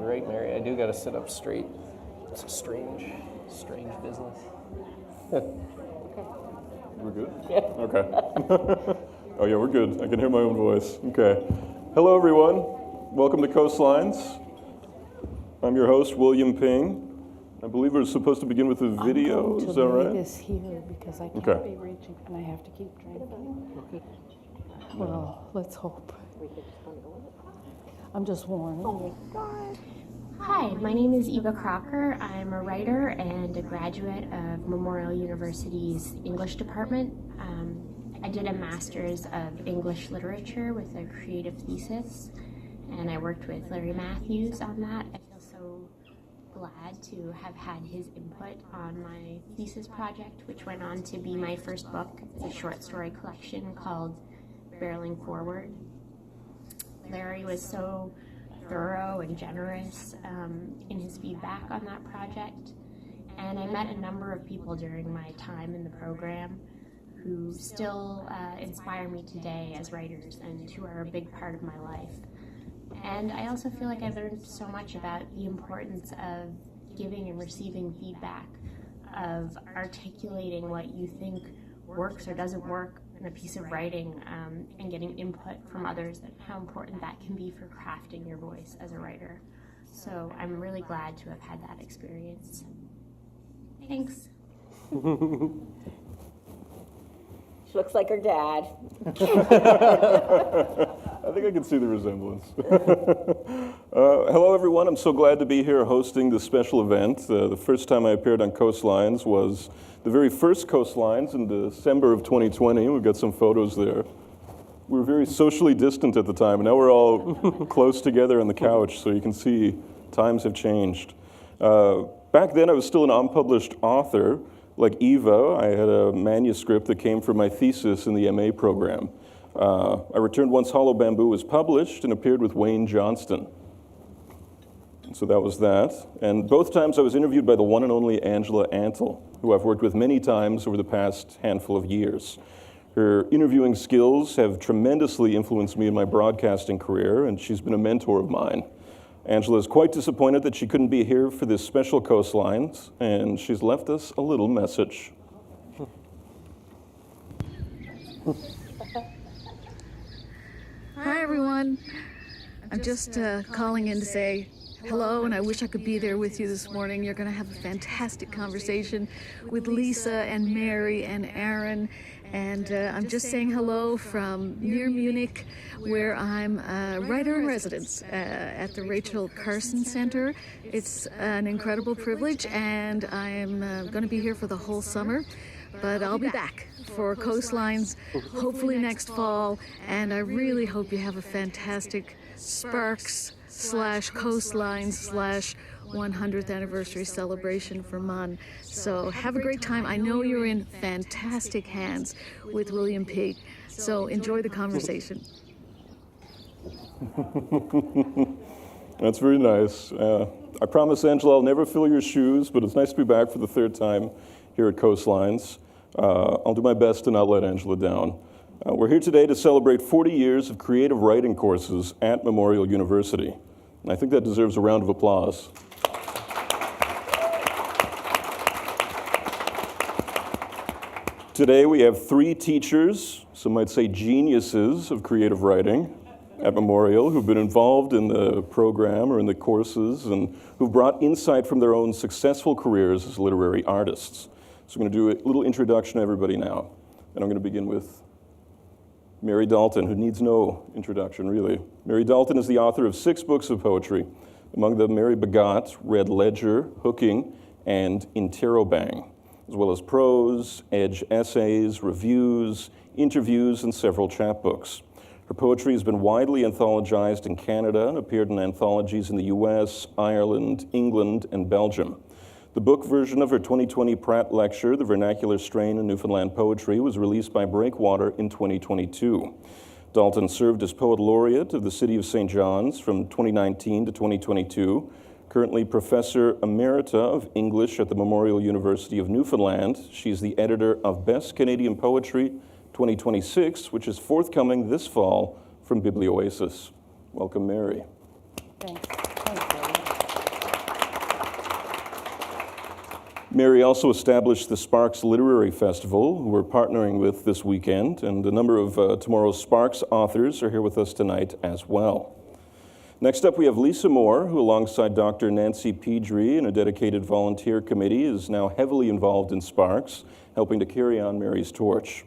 right, Mary. I do got to sit up straight. It's a strange business. We're good? Yeah. Okay. Oh yeah, we're good. I can hear my own voice. Okay. Hello everyone. Welcome to Coastlines. I'm your host, William Ping. I believe we're supposed to begin with a video. Is that I'm going right? to lay this here because I can't Okay. be reaching and I have to keep drinking. Well, let's hope. I'm just warning. Oh my God. Hi, my name is Eva Crocker. I'm a writer and a graduate of Memorial University's English department. I did a master's of English literature with a creative thesis, and I worked with Larry Matthews on that. I feel so glad to have had his input on my thesis project, which went on to be my first book. It's a short story collection called Barreling Forward. Larry was so thorough and generous in his feedback on that project, and I met a number of people during my time in the program who still inspire me today as writers and who are a big part of my life. And I also feel like I've learned so much about the importance of giving and receiving feedback, of articulating what you think works or doesn't work in a piece of writing, and getting input from others, and how important that can be for crafting your voice as a writer. So I'm really glad to have had that experience. Thanks. She looks like her dad. I think I can see the resemblance. Hello everyone, I'm so glad to be here hosting this special event. The first time I appeared on Coastlines was the very first Coastlines in December of 2020. We've got some photos there. We were very socially distant at the time, and now we're all close together on the couch, so you can see times have changed. Back then I was still an unpublished author. Like Eva, I had a manuscript that came from my thesis in the MA program. I returned once Hollow Bamboo was published and appeared with Wayne Johnston. So that was that. And both times I was interviewed by the one and only Angela Antle, who I've worked with many times over the past handful of years. Her interviewing skills have tremendously influenced me in my broadcasting career, and she's been a mentor of mine. Angela is quite disappointed that she couldn't be here for this special Coastlines, and she's left us a little message. Hi everyone. I'm just calling in to say hello, and I wish I could be there with you this morning. You're going to have a fantastic conversation with Lisa and Mary and Aaron. And I'm just saying hello from near Munich, where I'm a writer in residence at the Rachel Carson Center. It's an incredible privilege, and I'm going to be here for the whole summer. But I'll be back for Coastlines, hopefully next fall, and I really hope you have a fantastic Sparks/Coastlines/100th anniversary celebration for MUN. So have a great time. I know you're in fantastic hands with William Ping, so enjoy the conversation. That's very nice. I promise, Angela, I'll never fill your shoes, but it's nice to be back for the third time here at Coastlines. I'll do my best to not let Angela down. We're here today to celebrate 40 years of creative writing courses at Memorial University. And I think that deserves a round of applause. Today we have 3 teachers, some might say geniuses of creative writing at Memorial, who've been involved in the program or in the courses and who've brought insight from their own successful careers as literary artists. So I'm going to do a little introduction to everybody now. And I'm going to begin with Mary Dalton, who needs no introduction, really. Mary Dalton is the author of 6 books of poetry. Among them, Mary Begot, Red Ledger, Hooking, and Interrobang, as well as prose, edge essays, reviews, interviews, and several chapbooks. Her poetry has been widely anthologized in Canada and appeared in anthologies in the US, Ireland, England, and Belgium. The book version of her 2020 Pratt lecture, The Vernacular Strain in Newfoundland Poetry, was released by Breakwater in 2022. Dalton served as Poet Laureate of the City of St. John's from 2019 to 2022, currently Professor Emerita of English at the Memorial University of Newfoundland. She's the editor of Best Canadian Poetry 2026, which is forthcoming this fall from Biblioasis. Welcome, Mary. Thanks. Thanks, Larry. Mary also established the Sparks Literary Festival, who we're partnering with this weekend, and a number of tomorrow's Sparks authors are here with us tonight as well. Next up, we have Lisa Moore, who alongside Dr. Nancy Pedri and a dedicated volunteer committee is now heavily involved in Sparks, helping to carry on Mary's torch.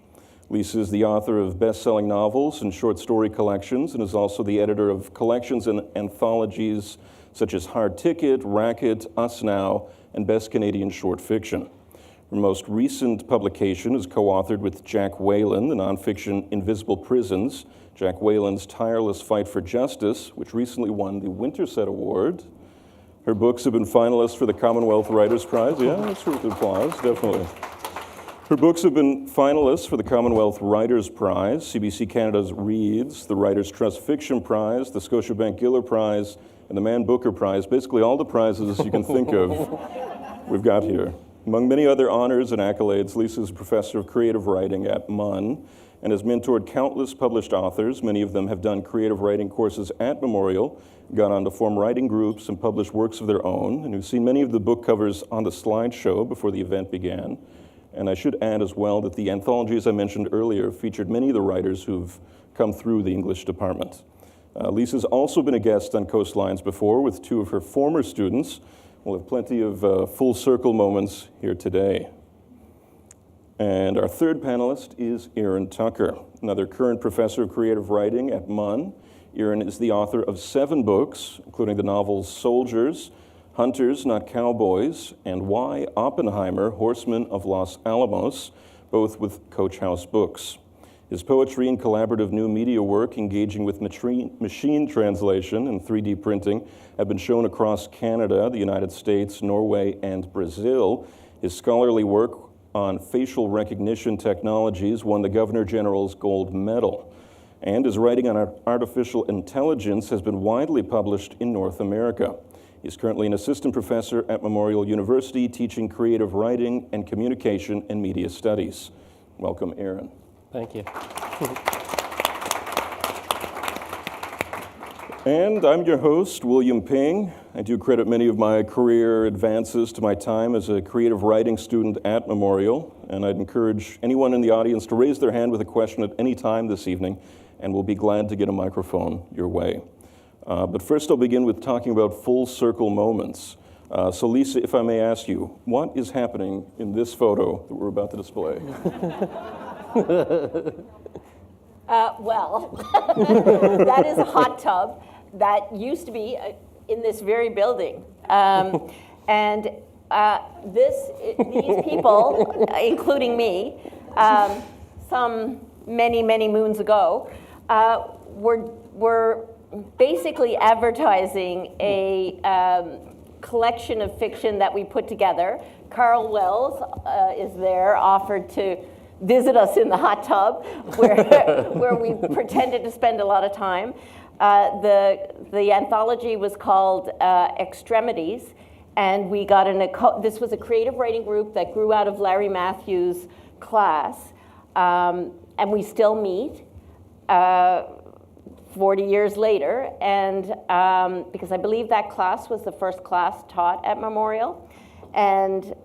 Lisa is the author of best-selling novels and short story collections and is also the editor of collections and anthologies such as Hard Ticket, Racket, Us Now, and Best Canadian Short Fiction. Her most recent publication is co-authored with Jack Whalen, the nonfiction Invisible Prisons, Jack Whalen's tireless fight for justice, which recently won the Winterset Award. Her books have been finalists for the Commonwealth Writers' Prize. Yeah, that's worth applause, definitely. Her books have been finalists for the Commonwealth Writers' Prize, CBC Canada's Reads, the Writers' Trust Fiction Prize, the Scotiabank Giller Prize, and the Man Booker Prize, basically all the prizes you can think of we've got here. Among many other honors and accolades, Lisa is a professor of creative writing at MUN and has mentored countless published authors. Many of them have done creative writing courses at Memorial, gone on to form writing groups and publish works of their own, and who've seen many of the book covers on the slideshow before the event began. And I should add as well that the anthologies I mentioned earlier featured many of the writers who've come through the English department. Lisa's also been a guest on Coastlines before with two of her former students. We'll have plenty of full circle moments here today. And our third panelist is Erin Tucker, another current professor of creative writing at MUN. Erin is the author of 7 books, including the novels Soldiers, Hunters, Not Cowboys, and Why Oppenheimer, Horsemen of Los Alamos, both with Coach House Books. His poetry and collaborative new media work engaging with machine translation and 3D printing have been shown across Canada, the United States, Norway, and Brazil. His scholarly work on facial recognition technologies won the Governor General's Gold Medal. And his writing on artificial intelligence has been widely published in North America. He's currently an assistant professor at Memorial University teaching creative writing and communication and media studies. Welcome, Erin. Thank you. And I'm your host, William Ping. I do credit many of my career advances to my time as a creative writing student at Memorial, and I'd encourage anyone in the audience to raise their hand with a question at any time this evening, and we'll be glad to get a microphone your way. But first I'll begin with talking about full circle moments. So Lisa, if I may ask you, what is happening in this photo that we're about to display? Well, that is a hot tub that used to be in this very building. And these people, including me, some many moons ago, were basically advertising a collection of fiction that we put together. Carl Wells is there, offered to visit us in the hot tub where we pretended to spend a lot of time. The anthology was called Extremities, and we got this was a creative writing group that grew out of Larry Matthews' class, and we still meet 40 years later, and because I believe that class was the first class taught at Memorial, and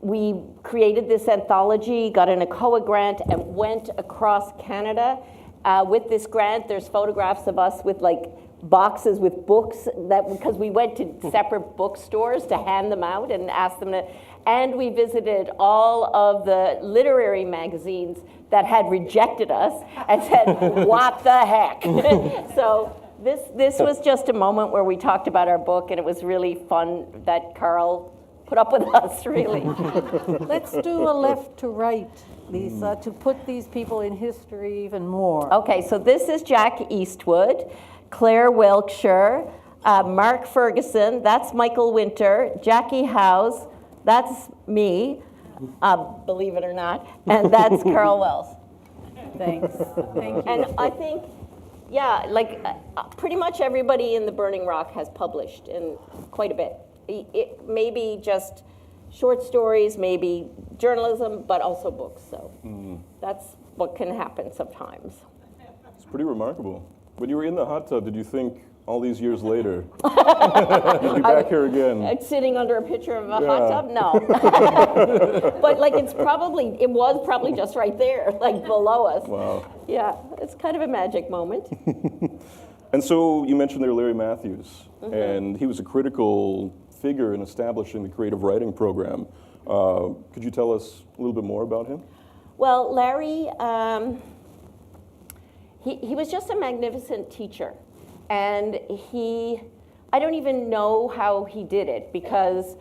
we created this anthology, got an ACOA grant, and went across Canada. With this grant, there's photographs of us with like boxes with books, because we went to separate bookstores to hand them out and ask them to, and we visited all of the literary magazines that had rejected us and said, what the heck? So this was just a moment where we talked about our book, and it was really fun that Carl put up with us, really. Let's do a left to right, Lisa, to put these people in history even more. Okay, so this is Jack Eastwood, Claire Wilkshire, Mark Ferguson, that's Michael Winter, Jackie Howes, that's me, believe it or not, and that's Carl Wells. Thanks. Thank you. And I think, yeah, like pretty much everybody in the Burning Rock has published, and quite a bit. It maybe just short stories, maybe journalism, but also books. So that's what can happen sometimes. It's pretty remarkable. When you were in the hot tub, did you think all these years later, you'll be back here again. Sitting under a picture of a hot tub? No. But like it was probably just right there, like below us. Wow. Yeah, it's kind of a magic moment. And so you mentioned there Larry Matthews, and he was a critical figure in establishing the creative writing program. Could you tell us a little bit more about him? Well, Larry, he was just a magnificent teacher. And I don't even know how he did it, because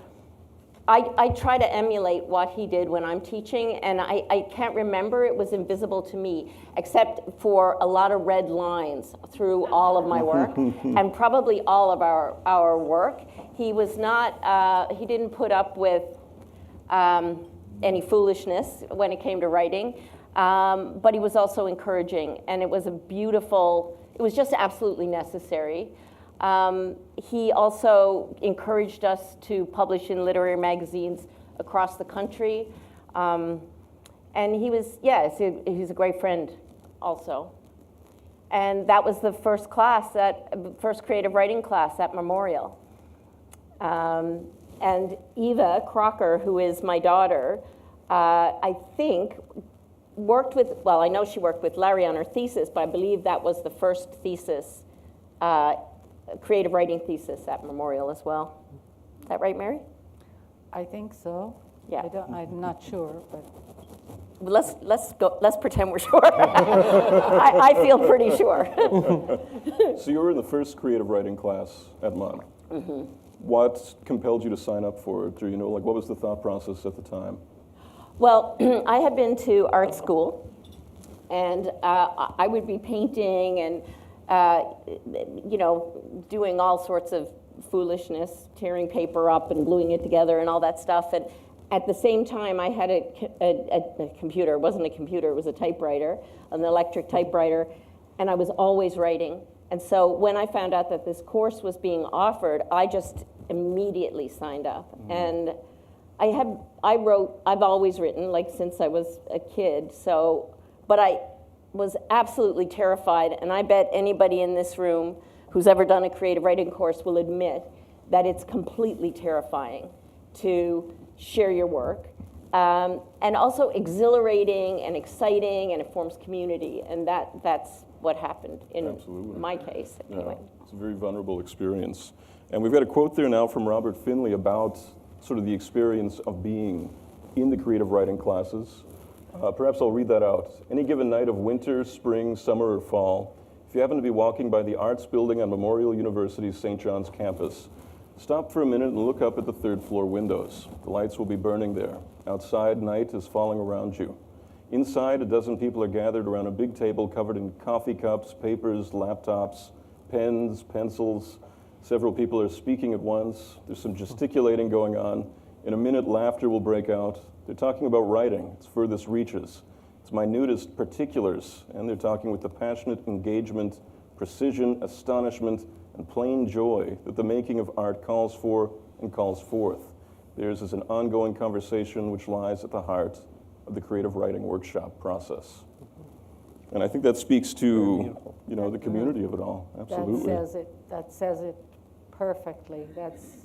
I try to emulate what he did when I'm teaching, and I can't remember. It was invisible to me, except for a lot of red lines through all of my work, and probably all of our work. He was not, he didn't put up with any foolishness when it came to writing, but he was also encouraging, and it was it was just absolutely necessary. He also encouraged us to publish in literary magazines across the country. And he was, he's a great friend also. And that was the first creative writing class at Memorial. And Eva Crocker, who is my daughter, I think I know she worked with Larry on her thesis, but I believe that was the first thesis, creative writing thesis at Memorial as well. Is that right, Mary? I think so. Yeah. I'm not sure, but. Let's pretend we're sure. I feel pretty sure. So you were in the first creative writing class at MUN. What compelled you to sign up for it? Do you know, like, what was the thought process at the time? Well, I had been to art school, and I would be painting and, doing all sorts of foolishness, tearing paper up and gluing it together and all that stuff. And at the same time, I had a computer. It wasn't a computer, it was a typewriter, an electric typewriter, and I was always writing. And so when I found out that this course was being offered, I just immediately signed up. And I've always written, like, since I was a kid, but I was absolutely terrified, and I bet anybody in this room who's ever done a creative writing course will admit that it's completely terrifying to share your work, and also exhilarating and exciting, and it forms community, and that's what happened in Absolutely. My case, anyway. Yeah, it's a very vulnerable experience. And we've got a quote there now from Robert Finley about sort of the experience of being in the creative writing classes. Perhaps I'll read that out. Any given night of winter, spring, summer, or fall, if you happen to be walking by the Arts Building on Memorial University's St. John's campus, stop for a minute and look up at the third floor windows. The lights will be burning there. Outside, night is falling around you. Inside, a dozen people are gathered around a big table covered in coffee cups, papers, laptops, pens, pencils. Several people are speaking at once. There's some gesticulating going on. In a minute, laughter will break out. They're talking about writing, its furthest reaches, its minutest particulars, and they're talking with the passionate engagement, precision, astonishment, and plain joy that the making of art calls for and calls forth. Theirs is an ongoing conversation which lies at the heart of the creative writing workshop process. And I think that speaks to, the community of it all. Absolutely. That says it perfectly. That's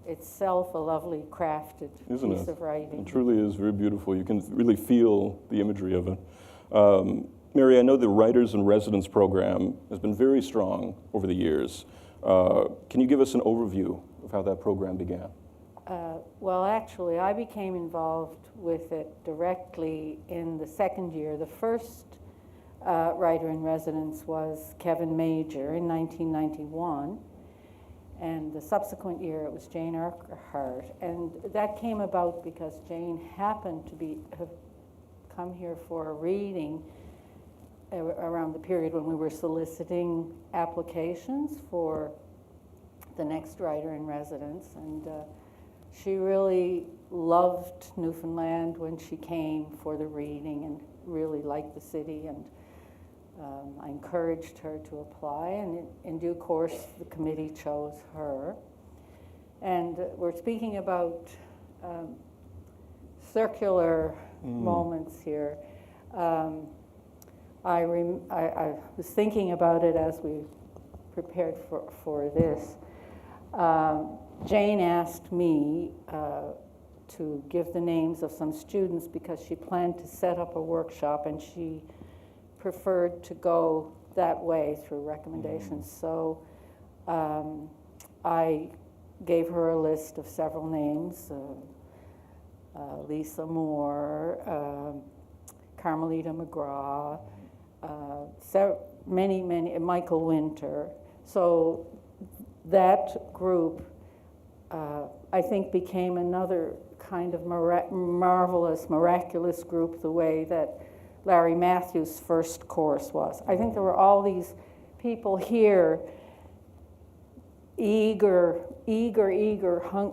itself a lovely crafted Isn't piece it? of writing. It truly is very beautiful. You can really feel the imagery of it. Mary, I know the Writers in Residence program has been very strong over the years. Can you give us an overview of how that program began? Well, actually, I became involved with it directly in the second year. The first writer in residence was Kevin Major in 1991. And the subsequent year, it was Jane Urquhart. And that came about because Jane happened to have come here for a reading around the period when we were soliciting applications for the next writer in residence. And she really loved Newfoundland when she came for the reading and really liked the city. And I encouraged her to apply, and in due course, the committee chose her. And we're speaking about circular moments here. I was thinking about it as we prepared for this, Jane asked me to give the names of some students because she planned to set up a workshop, and she preferred to go that way through recommendations. So I gave her a list of several names, Lisa Moore, Carmelita McGraw, many, Michael Winter. So that group, I think, became another kind of marvelous, miraculous group, the way that Larry Matthews' first course was. I think there were all these people here,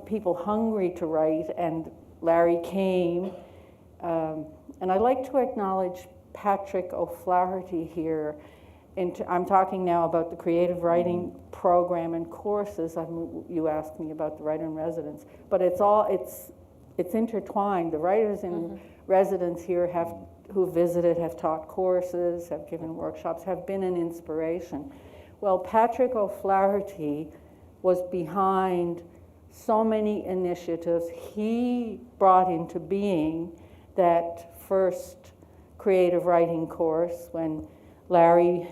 people hungry to write, and Larry came. And I'd like to acknowledge Patrick O'Flaherty here. I'm talking now about the creative writing program and courses. You asked me about the writer in residence, but it's intertwined. The writers in residence here who visited, have taught courses, have given workshops, have been an inspiration. Well, Patrick O'Flaherty was behind so many initiatives. He brought into being that first creative writing course when Larry,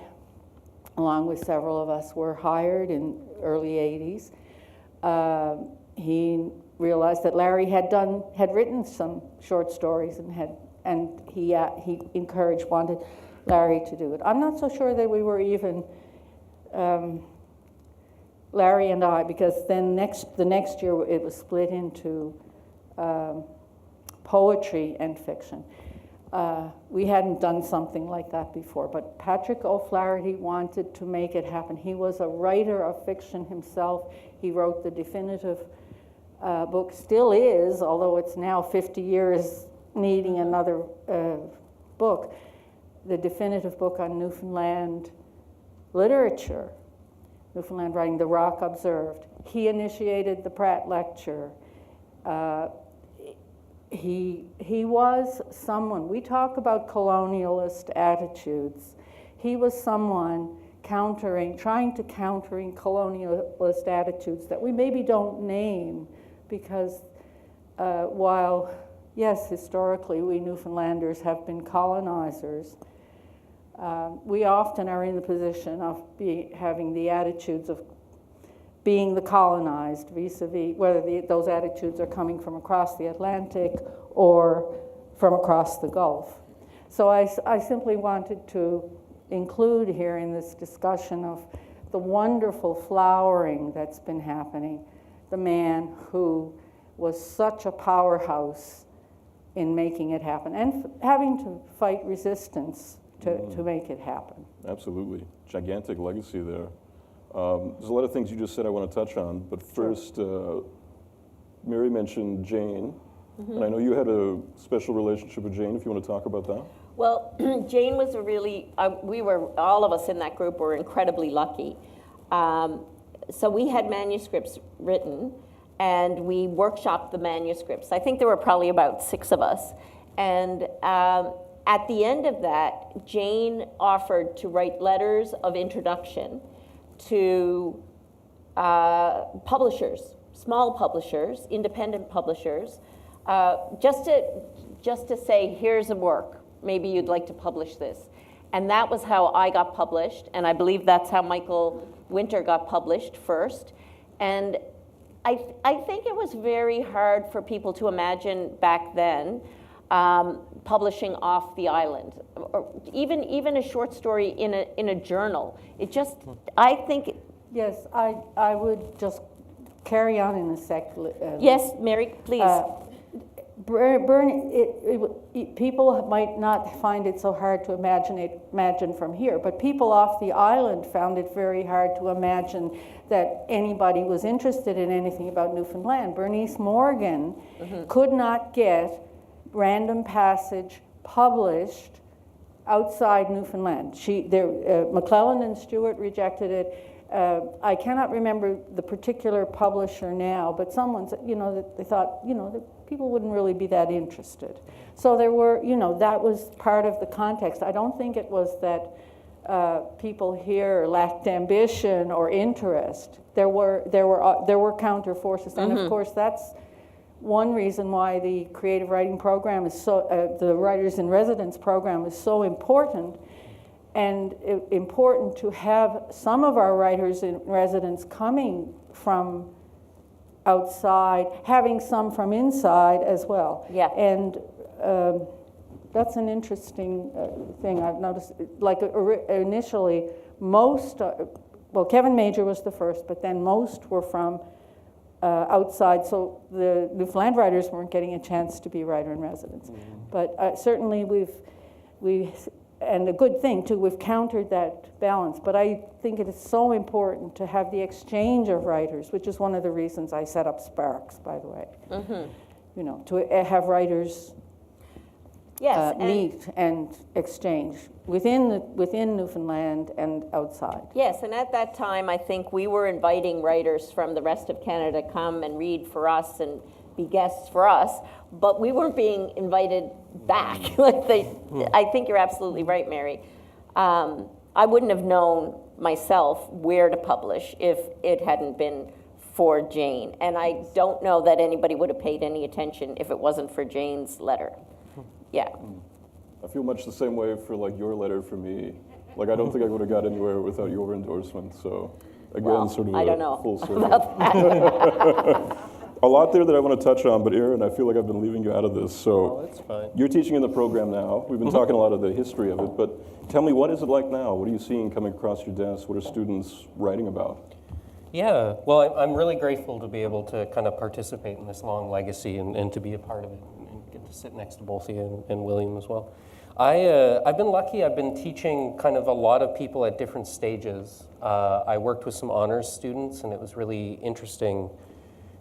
along with several of us, were hired in early 80s. He realized that Larry had written some short stories and he wanted Larry to do it. I'm not so sure that we were even Larry and I, because then the next year it was split into poetry and fiction. We hadn't done something like that before, but Patrick O'Flaherty wanted to make it happen. He was a writer of fiction himself. He wrote the definitive book, still is, although it's now 50 years needing another book, the definitive book on Newfoundland literature, Newfoundland writing, The Rock Observed. He initiated the Pratt Lecture. He was someone, we talk about colonialist attitudes. He was someone trying to countering colonialist attitudes that we maybe don't name, because while, yes, historically we Newfoundlanders have been colonizers, we often are in the position of having the attitudes of being the colonized, vis-a-vis whether those attitudes are coming from across the Atlantic or from across the Gulf. So I simply wanted to include here in this discussion of the wonderful flowering that's been happening, the man who was such a powerhouse in making it happen and having to fight resistance to make it happen. Absolutely. Gigantic legacy there. There's a lot of things you just said I want to touch on, but first, Mary mentioned Jane, and I know you had a special relationship with Jane, if you want to talk about that. Well, Jane was all of us in that group were incredibly lucky. So we had manuscripts written, and we workshopped the manuscripts. I think there were probably about 6 of us. And at the end of that, Jane offered to write letters of introduction to publishers, small publishers, independent publishers, just to say, here's a work, maybe you'd like to publish this. And that was how I got published, and I believe that's how Michael Winter got published first. And I think it was very hard for people to imagine back then publishing off the island, or even a short story in a journal. It just, I think. Yes, I would just carry on in a sec. Yes, Mary, please. People might not find it so hard to imagine from here, but people off the island found it very hard to imagine that anybody was interested in anything about Newfoundland. Bernice Morgan could not get Random Passage published outside Newfoundland. McClellan and Stewart rejected it. I cannot remember the particular publisher now, but someone said, that they thought, that people wouldn't really be that interested. So there were, that was part of the context. I don't think it was that people here lacked ambition or interest. There were counter forces, and of course that's one reason why the creative writing program is so, the Writers in Residence program is so important, and important to have some of our writers in residence coming from outside, having some from inside as well. Yeah. And that's an interesting thing I've noticed. Like initially, most, well, Kevin Major was the first, but then most were from outside, so the Newfoundland writers weren't getting a chance to be writer in residence. But certainly and a good thing too, we've countered that balance. But I think it is so important to have the exchange of writers, which is one of the reasons I set up Sparks, by the way. You know, to have writers meet and exchange within Newfoundland and outside. Yes, and at that time, I think we were inviting writers from the rest of Canada to come and read for us and be guests for us, but we weren't being invited back. I think you're absolutely right, Mary. I wouldn't have known myself where to publish if it hadn't been for Jane, and I don't know that anybody would have paid any attention if it wasn't for Jane's letter. Yeah. I feel much the same way for like your letter for me. Like I don't think I would have got anywhere without your endorsement. So again, Well, sort of I don't a know full circle. about that. A lot there that I want to touch on, but Aaron, I feel like I've been leaving you out of this. So Oh, that's fine. you're teaching in the program now. We've been talking a lot of the history of it, but tell me, what is it like now? What are you seeing coming across your desk? What are students writing about? Yeah, well, I'm really grateful to be able to kind of participate in this long legacy and to be a part of it and get to sit next to both of you and William as well. I've been lucky. I've been teaching kind of a lot of people at different stages. I worked with some honors students, and it was really interesting.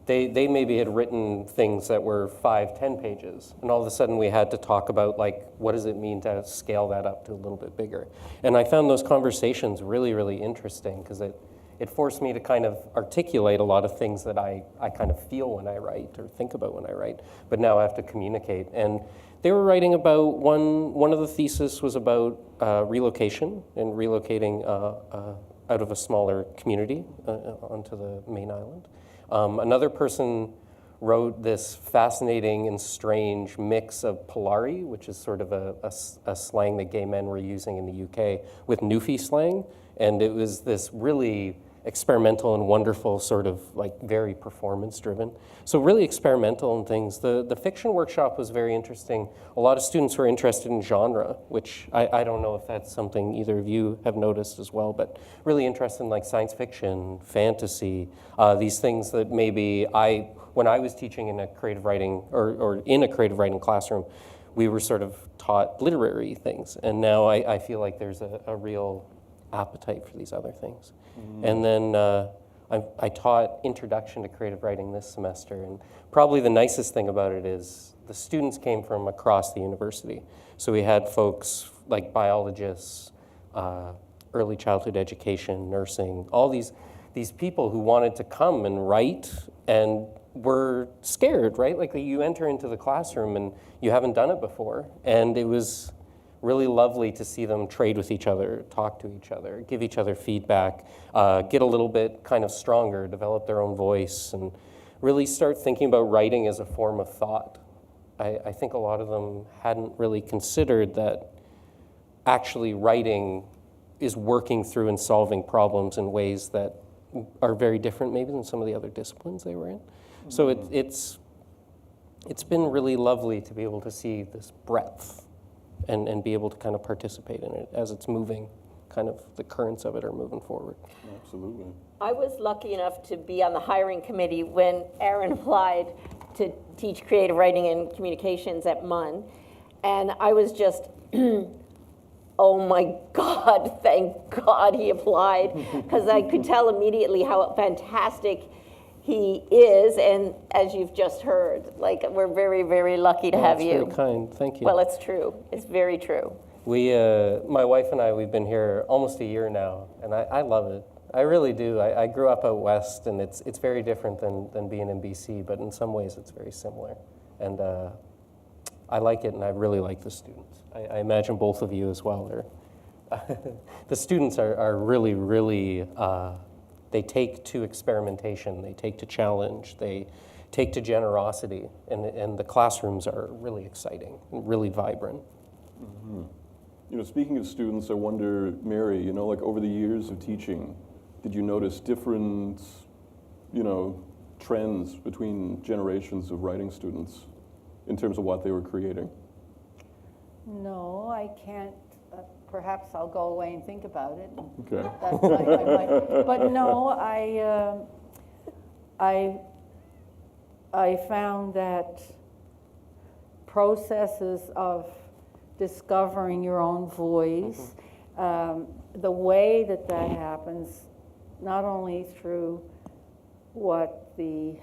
They maybe had written things that were 5-10 pages, and all of a sudden we had to talk about, like, what does it mean to scale that up to a little bit bigger? And I found those conversations really, really interesting, because it forced me to kind of articulate a lot of things that I kind of feel when I write or think about when I write, but now I have to communicate. And they were writing about, one of the thesis was about relocation and relocating out of a smaller community onto the main island. Another person wrote this fascinating and strange mix of Polari, which is sort of a slang that gay men were using in the UK, with Newfie slang. And it was this really experimental and wonderful, sort of like very performance driven. So really experimental in things. The fiction workshop was very interesting. A lot of students were interested in genre, which I don't know if that's something either of you have noticed as well, but really interested in like science fiction, fantasy, these things that maybe when I was teaching in a creative writing or in a creative writing classroom, we were sort of taught literary things. And now I feel like there's a real appetite for these other things. And then I taught Introduction to Creative Writing this semester, and probably the nicest thing about it is the students came from across the university. So we had folks like biologists, early childhood education, nursing, all these people who wanted to come and write and were scared, right? Like you enter into the classroom and you haven't done it before, and it was really lovely to see them trade with each other, talk to each other, give each other feedback, get a little bit kind of stronger, develop their own voice, and really start thinking about writing as a form of thought. I think a lot of them hadn't really considered that actually writing is working through and solving problems in ways that are very different maybe than some of the other disciplines they were in. So it's been really lovely to be able to see this breadth and be able to kind of participate in it as it's moving, kind of the currents of it are moving forward. Absolutely. I was lucky enough to be on the hiring committee when Aaron applied to teach creative writing and communications at MUN, and I was just, oh my God, thank God he applied, because I could tell immediately how fantastic he is, and as you've just heard, like, we're very, very lucky to have That's you. very kind, thank you. Well, it's true. It's very true. We, my wife and I, we've been here almost a year now, and I love it. I really do. I grew up out west, and it's very different than being in BC, but in some ways it's very similar. And I like it, and I really like the students. I imagine both of you as well the students are really, really, they take to experimentation, they take to challenge, they take to generosity, and the classrooms are really exciting, really vibrant. Mm-hmm. You know, speaking of students, I wonder, Mary, you know, like over the years of teaching, did you notice different, you know, trends between generations of writing students in terms of what they were creating? No, I can't. Perhaps I'll go away and think about it. Okay. But no, I found that processes of discovering your own voice, the way that happens, not only through what the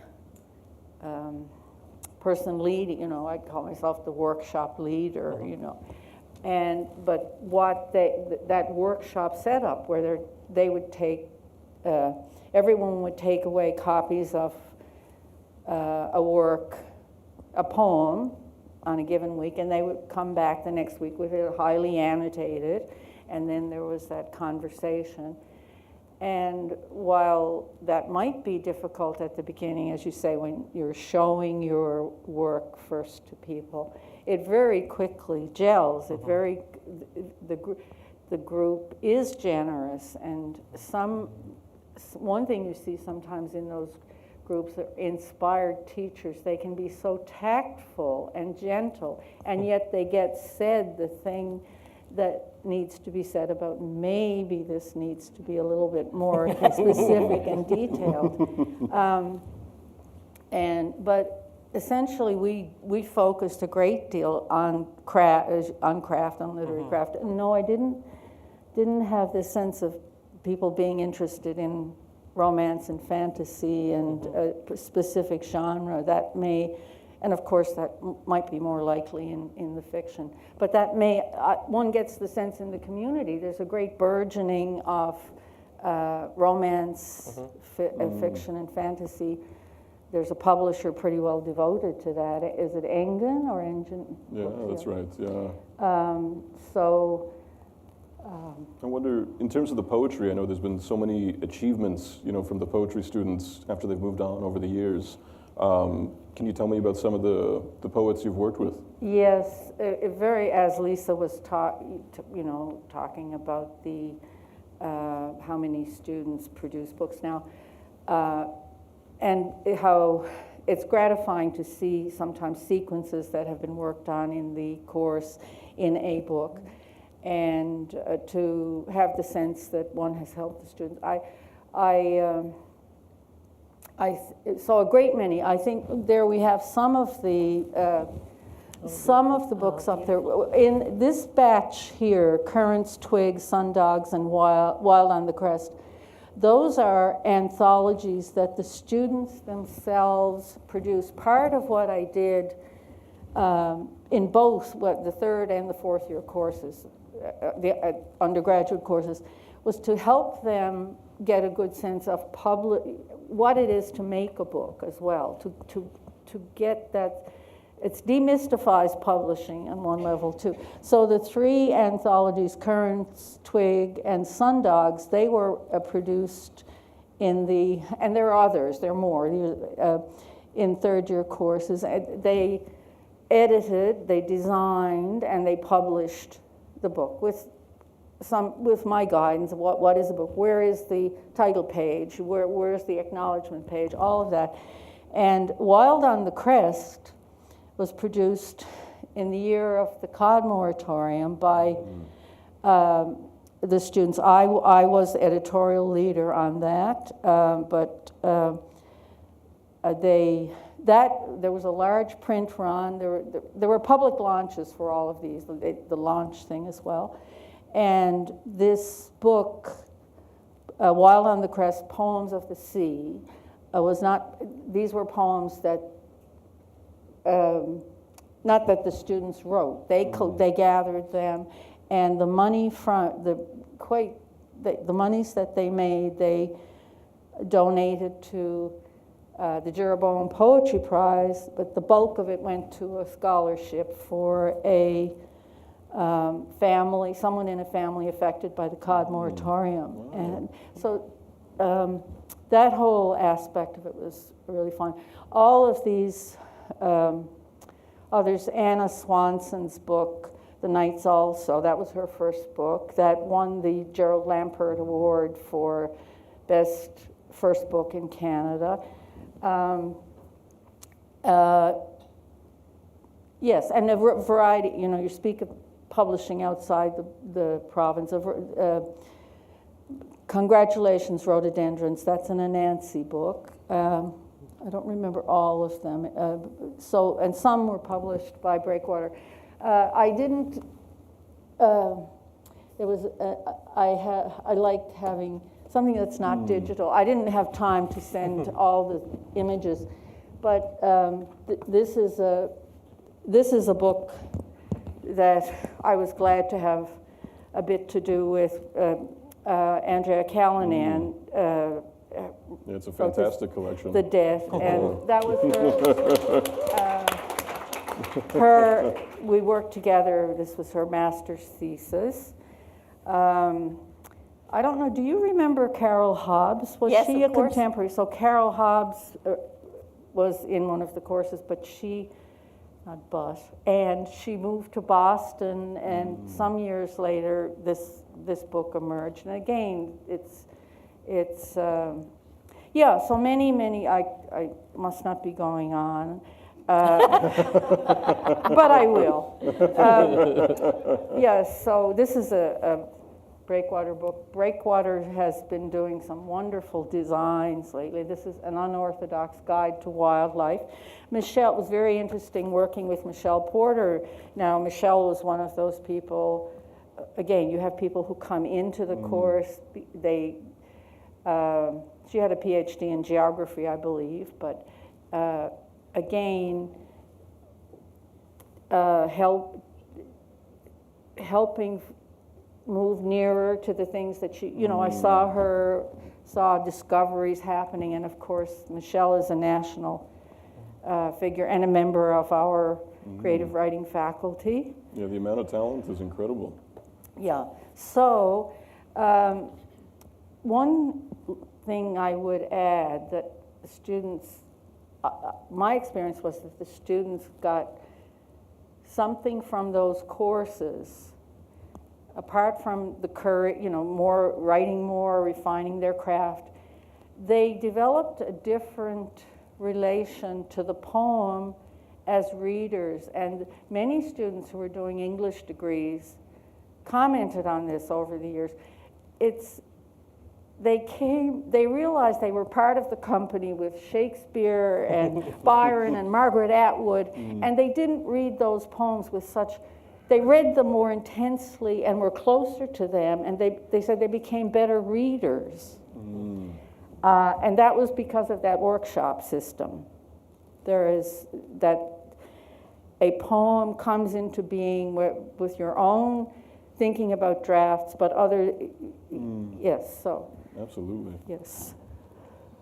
person leading, you know, I call myself the workshop leader, you know, but what that workshop setup where they would take, everyone would take away copies of a poem on a given week, and they would come back the next week with it highly annotated, and then there was that conversation. And while that might be difficult at the beginning, as you say, when you're showing your work first to people, it very quickly gels. It the group is generous, and one thing you see sometimes in those groups are inspired teachers. They can be so tactful and gentle, and yet they get said the thing that needs to be said about maybe this needs to be a little bit more specific and detailed. But essentially, we focused a great deal on craft, on literary craft. No, I didn't have this sense of people being interested in romance and fantasy and a specific genre. That may, and of course that might be more likely in the fiction, but that may, one gets the sense in the community there's a great burgeoning of romance, fiction and fantasy. There's a publisher pretty well devoted to that. Is it Engen or Engine? Yeah, that's right, yeah. I wonder, in terms of the poetry, I know there's been so many achievements, you know, from the poetry students after they've moved on over the years. Can you tell me about some of the poets you've worked with? Yes, as Lisa was talking about the how many students produce books now, and how it's gratifying to see sometimes sequences that have been worked on in the course in a book, and to have the sense that one has helped the students. I saw a great many. I think there we have some of the books up there. In this batch here, Currants, Twigs, Sundogs, and Wild on the Crest, those are anthologies that the students themselves produce. Part of what I did in both the third and the fourth year courses, the undergraduate courses, was to help them get a good sense of what it is to make a book as well, to get that. It demystifies publishing on one level too. So the three anthologies, Currants, Twig, and Sundogs, they were produced and there are others, there are more, in third year courses. They edited, they designed, and they published the book with my guidance of what is a book, where is the title page, where's the acknowledgement page, all of that. And Wild on the Crest was produced in the year of the Cod moratorium by the students. I was editorial leader on that, but there was a large print run. There were public launches for all of these, the launch thing as well. And this book, Wild on the Crest, Poems of the Sea, these were poems that, not that the students wrote. They gathered them, and the money from the monies that they made, they donated to the Jeroboam Poetry Prize, but the bulk of it went to a scholarship for a family, someone in a family affected by the cod moratorium. Wow. And so that whole aspect of it was really fun. All of these others, Anna Swanson's book, The Nights Also, that was her first book. That won the Gerald Lampert Award for Best First Book in Canada. Yes, and a variety, you speak of publishing outside the province of Congratulations, Rhododendrons. That's an Anansi book. I don't remember all of them. And some were published by Breakwater. I didn't. I liked having something that's not digital. I didn't have time to send all the images, but this is a book that I was glad to have a bit to do with. Andrea Callanan. It's a fantastic collection. The Death, and that was her. We worked together. This was her master's thesis. I don't know. Do you remember Carol Hobbs? Was Yes, she of a course. contemporary? So Carol Hobbs was in one of the courses, but and she moved to Boston, and some years later, this book emerged. And again, it's so many. I must not be going on, but I will. Yes. So this is a Breakwater book. Breakwater has been doing some wonderful designs lately. This is an unorthodox guide to wildlife. Michelle, it was very interesting working with Michelle Porter. Now, Michelle was one of those people, again, you have people who come into the course. She had a PhD in geography, I believe, but again, helping move nearer to the things that she, I saw discoveries happening, and of course, Michelle is a national figure and a member of our creative writing faculty. Yeah, the amount of talent is incredible. Yeah, so one thing I would add that the students, my experience was that the students got something from those courses, apart from the more writing more, refining their craft. They developed a different relation to the poem as readers, and many students who were doing English degrees commented on this over the years. They realized they were part of the company with Shakespeare and Byron and Margaret Atwood, and they didn't read those poems with they read them more intensely and were closer to them, and they said they became better readers. And that was because of that workshop system. There is that a poem comes into being with your own thinking about drafts, but yes, so. Absolutely. Yes.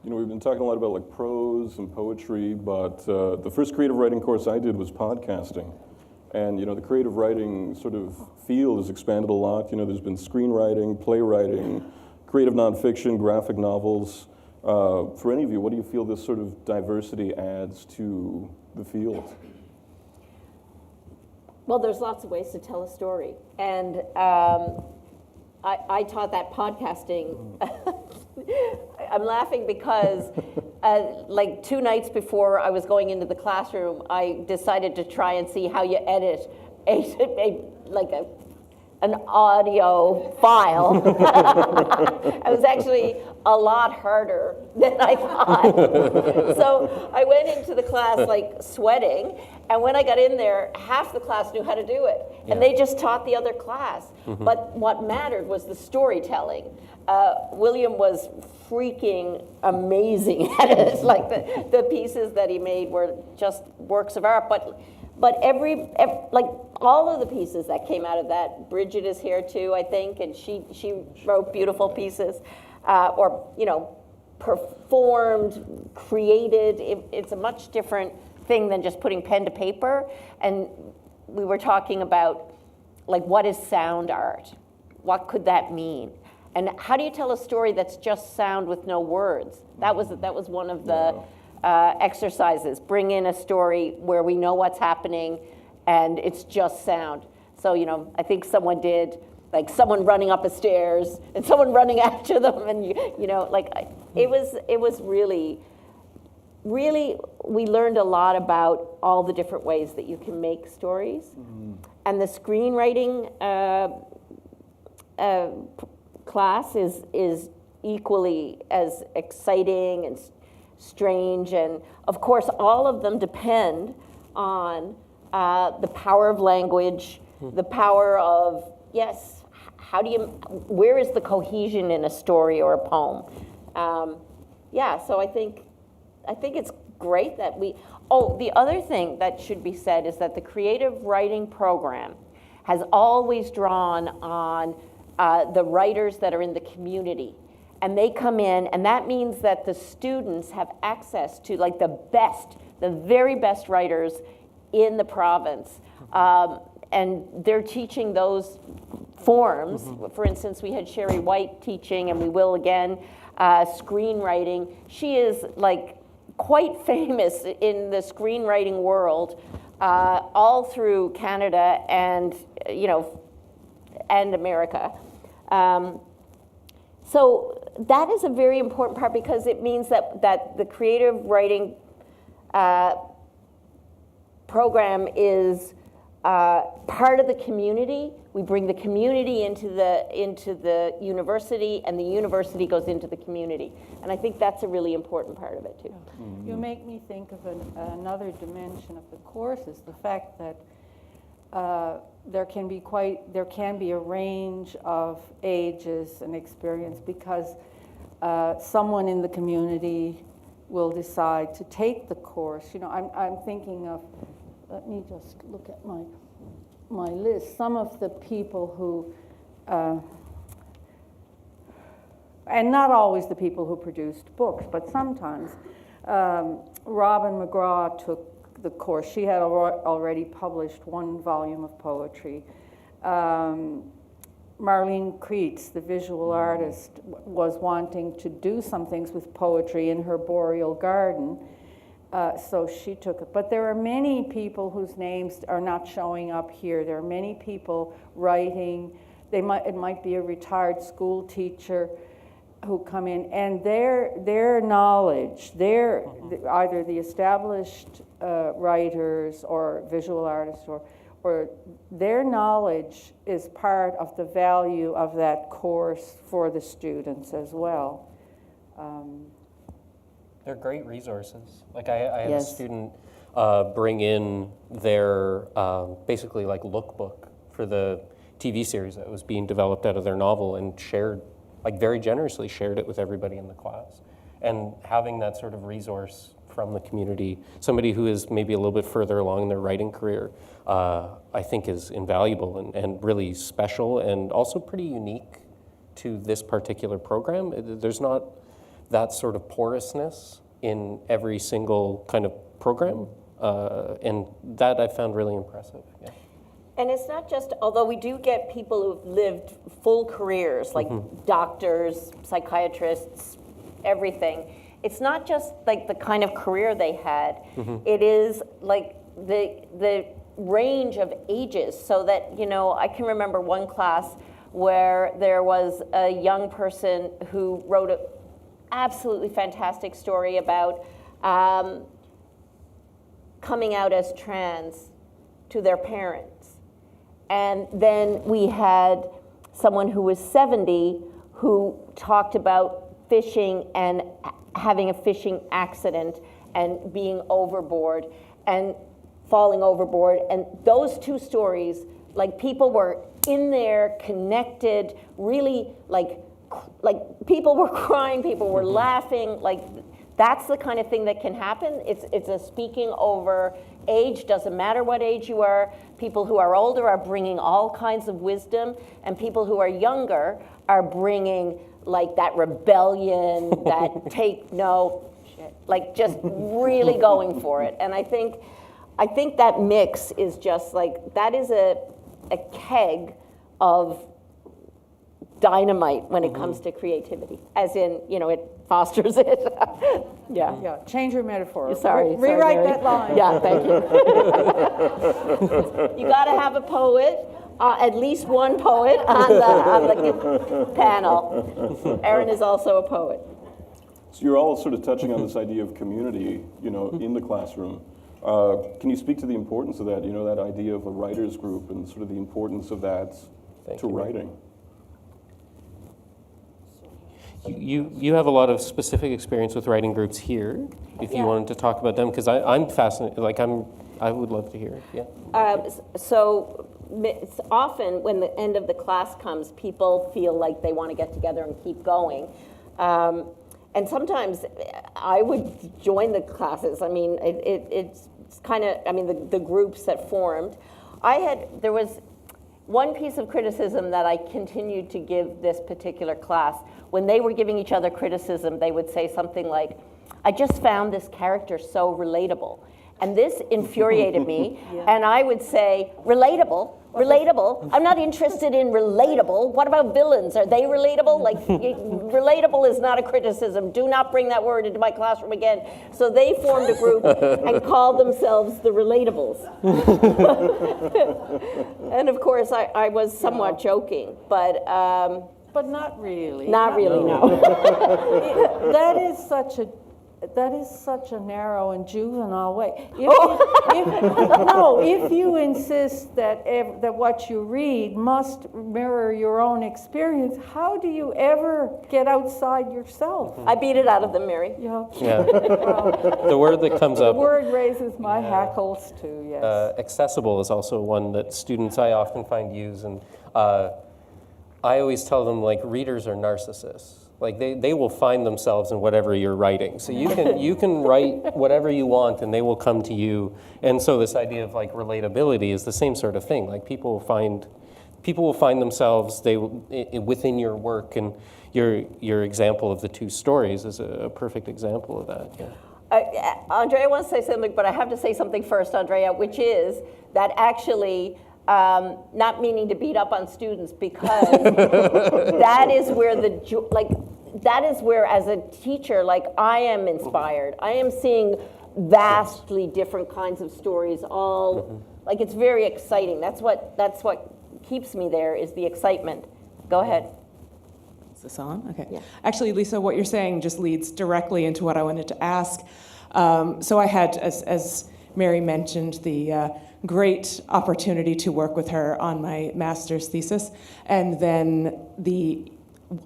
We've been talking a lot about prose and poetry, but the first creative writing course I did was podcasting. And, the creative writing sort of field has expanded a lot. There's been screenwriting, playwriting, creative nonfiction, graphic novels. For any of you, what do you feel this sort of diversity adds to the field? Well, there's lots of ways to tell a story. And I taught that podcasting. I'm laughing because 2 nights before I was going into the classroom, I decided to try and see how you edit an audio file. It was actually a lot harder than I thought. So I went into the class sweating, and when I got in there, half the class knew how to do it, and they just taught the other class. But what mattered was the storytelling. William was freaking amazing at it. The pieces that he made were just works of art. But every all of the pieces that came out of that, Bridget is here too, I think, and she wrote beautiful pieces, performed, created. It's a much different thing than just putting pen to paper. And we were talking about like, what is sound art? What could that mean? And how do you tell a story that's just sound with no words? That was one of the exercises. Bring in a story where we know what's happening and it's just sound. So, I think someone did, like, someone running up a stairs and someone running after them, and it was really, we learned a lot about all the different ways that you can make stories. And the screenwriting class is equally as exciting and strange, and of course all of them depend on the power of language, the power of, yes, where is the cohesion in a story or a poem? So I think it's great that the other thing that should be said is that the creative writing program has always drawn on the writers that are in the community. And they come in, and that means that the students have access to, like, the very best writers in the province. And they're teaching those forms. For instance, we had Sherry White teaching, and we will again, screenwriting. She is, like, quite famous in the screenwriting world, all through Canada and, and America. So that is a very important part, because it means that the creative writing program is part of the community. We bring the community into the university, and the university goes into the community. And I think that's a really important part of it too. You make me think of another dimension of the courses, the fact that there can be a range of ages and experience, because someone in the community will decide to take the course. I'm thinking of, let me just look at my list. Some of the people who, and not always the people who produced books, but sometimes, Robin McGraw took the course. She had already published one volume of poetry. Marlene Kreitz, the visual artist, was wanting to do some things with poetry in her boreal garden, so she took it. But there are many people whose names are not showing up here. There are many people writing. It might be a retired school teacher who come in, and their knowledge, either the established writers or visual artists, or their knowledge is part of the value of that course for the students as well. They're great resources. Like I had Yes. a student bring in their basically like lookbook for the TV series that was being developed out of their novel, and shared, like very generously shared it with everybody in the class. And having that sort of resource from the community, somebody who is maybe a little bit further along in their writing career, I think is invaluable and really special, and also pretty unique to this particular program. There's not that sort of porousness in every single kind of program, and that I found really impressive. Yeah. And it's not just, although we do get people who've lived full careers, like doctors, psychiatrists, everything. It's not just like the kind of career they had. It is like the range of ages, so that, I can remember one class where there was a young person who wrote an absolutely fantastic story about coming out as trans to their parents. And then we had someone who was 70 who talked about fishing and having a fishing accident and being overboard and falling overboard. And those two stories, like, people were in there, connected, really, like people were crying, people were laughing, like, that's the kind of thing that can happen. It's a speaking over age, doesn't matter what age you are. People who are older are bringing all kinds of wisdom, and people who are younger are bringing, like, that rebellion, that take no shit, like, just really going for it. And I think that mix is just like, that is a keg of dynamite when it comes to creativity, as in, it fosters it. Yeah. Yeah, change your metaphor. Sorry, Rewrite Mary. that line. Yeah, thank you. You got to have a poet, at least one poet on the panel. Aaron is also a poet. So you're all sort of touching on this idea of community, in the classroom. Can you speak to the importance of that, that idea of a writer's group and sort of the importance of that to writing? You have a lot of specific experience with writing groups here, if you wanted to talk about them, because I'm fascinated, I would love to hear it, yeah. So it's often when the end of the class comes, people feel like they want to get together and keep going. And sometimes I would join the classes. I mean, it's kind of, the groups that formed. There was one piece of criticism that I continued to give this particular class. When they were giving each other criticism, they would say something like, I just found this character so relatable. And this infuriated me. And I would say, relatable? I'm not interested in relatable. What about villains? Are they relatable? Relatable is not a criticism. Do not bring that word into my classroom again. So they formed a group and called themselves the Relatables. And of course, I was somewhat joking, but not really. Not really, no. That is such a narrow and juvenile way. If you insist that what you read must mirror your own experience, how do you ever get outside yourself? I beat it out of them, Mary. Yeah. The word that comes up. The word raises my hackles too. Yes. Accessible is also one that students I often find use, and I always tell them readers are narcissists. They will find themselves in whatever you're writing. So you can write whatever you want and they will come to you. And so this idea of relatability is the same sort of thing. People will find themselves within your work, and your example of the two stories is a perfect example of that. Yeah. Andrea wants to say something, but I have to say something first, Andrea, which is that actually not meaning to beat up on students, because that is where that is where, as a teacher, I am inspired. I am seeing vastly different kinds of stories. All it's very exciting. That's what keeps me there, is the excitement. Go ahead. Is this on? Okay. Yeah. Actually, Lisa, what you're saying just leads directly into what I wanted to ask. So I had, as Mary mentioned, the great opportunity to work with her on my master's thesis, and then the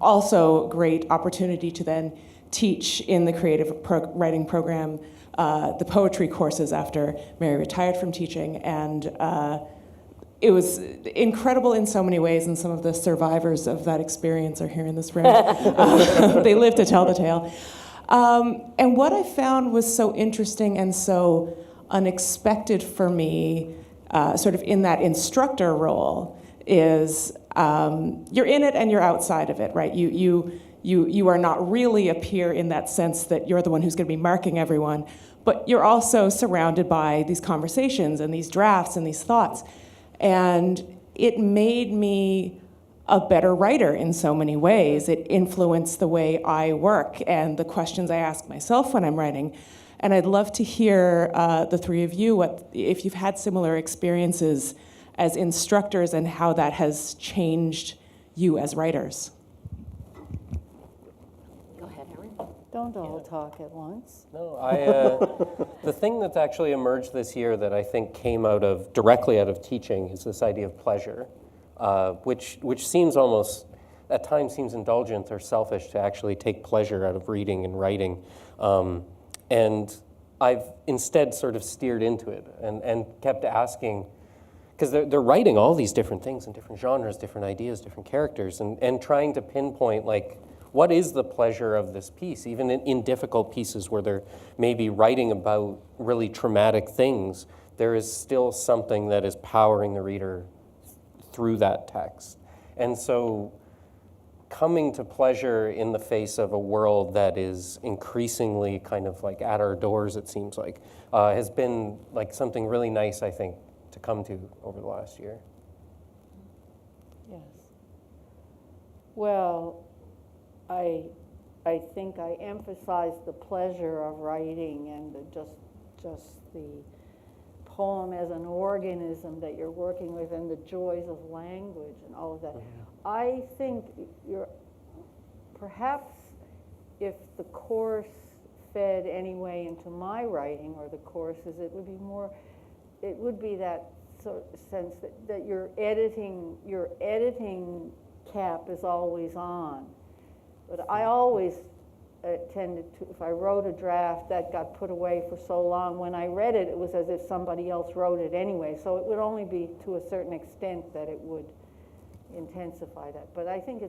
also great opportunity to then teach in the creative writing program the poetry courses after Mary retired from teaching. And it was incredible in so many ways, and some of the survivors of that experience are here in this room. They live to tell the tale. And what I found was so interesting and so unexpected for me, sort of in that instructor role, is you're in it and you're outside of it, right? You are not really a peer in that sense that you're the one who's going to be marking everyone, but you're also surrounded by these conversations and these drafts and these thoughts. And it made me a better writer in so many ways. It influenced the way I work and the questions I ask myself when I'm writing. And I'd love to hear the three of you, if you've had similar experiences as instructors and how that has changed you as writers. Go ahead, Erin. Don't all talk at once. No, the thing that's actually emerged this year that I think came directly out of teaching is this idea of pleasure, which seems almost, at times seems indulgent or selfish to actually take pleasure out of reading and writing. And I've instead sort of steered into it and kept asking, because they're writing all these different things in different genres, different ideas, different characters, and trying to pinpoint, what is the pleasure of this piece? Even in difficult pieces where they're maybe writing about really traumatic things, there is still something that is powering the reader through that text. And so coming to pleasure in the face of a world that is increasingly kind of at our doors, it seems has been something really nice, I think, to come to over the last year. Well, I think I emphasize the pleasure of writing and just the poem as an organism that you're working with and the joys of language and all of that. I think perhaps if the course fed anyway into my writing or the courses, it would be that sort of sense that your editing cap is always on. But I always tended to, if I wrote a draft that got put away for so long, when I read it, it was as if somebody else wrote it anyway. So it would only be to a certain extent that it would intensify that. But I think